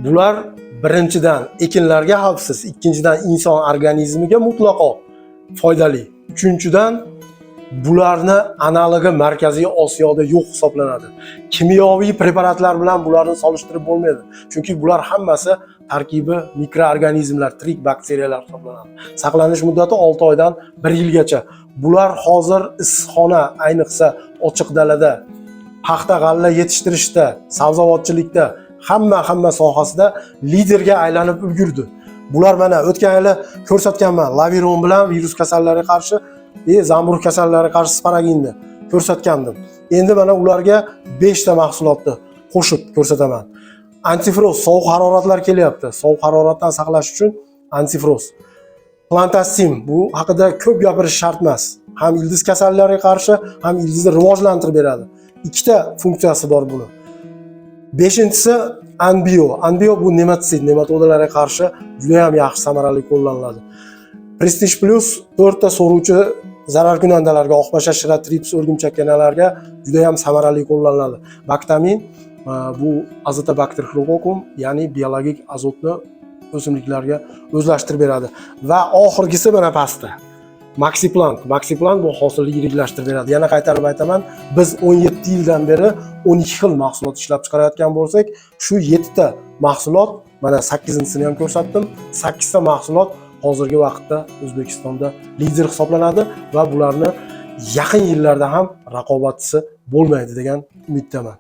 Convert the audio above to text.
Bular birinchidan ekinlarga xavfsiz, ikkinchidan inson organizmiga mutlaqo foydali. Uchinchidan bularni analogi Markaziy Osiyoda yo'q hisoblanadi. Kimyoviy preparatlar bilan bularni solishtirib bo'lmaydi. Chunki bular hammasi tarkibi mikroorganizmlar, tirik bakteriyalar hisoblanadi. Saqlanish muddati 6 oydan 1 yilgacha. Bular hozir issiqxona, ayniqsa ochiq dalada, paxta g'alla yetishtirishda, sabzavotchilikda, hamma sohasida liderga aylanib ulgurdi. Bular mana o'tgan yili ko'rsatganman, Laviron bilan virus kasallariga qarshi, zamburug' kasallariga qarshi sparaginni ko'rsatgandim. Endi mana ularga 5 ta mahsulotni qo'shib ko'rsataman. Antifroz, sovuq haroratlar kelyapti. Sovuq haroratdan saqlash uchun antifroz. Plantasim, bu haqida ko'p gapirish shart emas. Ham ildiz kasallariga qarshi, ham ildizni rivojlantirib beradi. Ikkita funksiyasi bor buni. Beshinchisi Anbio. Anbio bu nematsid, nematodalarga qarshi juda ham yaxshi samarali qo'llaniladi. Prestige Plus 4 ta so'ruvchi zararkunandalarga, oqpasha, shira, trips, o'rgimchak kanalarga juda ham samarali qo'llaniladi. Baktamin bu Azotobacter chronicum, ya'ni biologik azotni o'simliklarga o'zlashtirib beradi. Va oxirgisi mana pastda. Maxiplant. Maxiplant bu hosilni yiriklashtirib beradi. Yana qaytarib aytaman, biz 17 yildan beri 12 xil mahsulot ishlab chiqarayotgan bo'lsak, shu 7 ta mahsulot, mana 8-sini ham ko'rsatdim. 8 ta mahsulot hozirgi vaqtda O'zbekistonda lider hisoblanadi va bularni yaqin yillarda ham raqobatchisi bo'lmaydi degan umiddaman.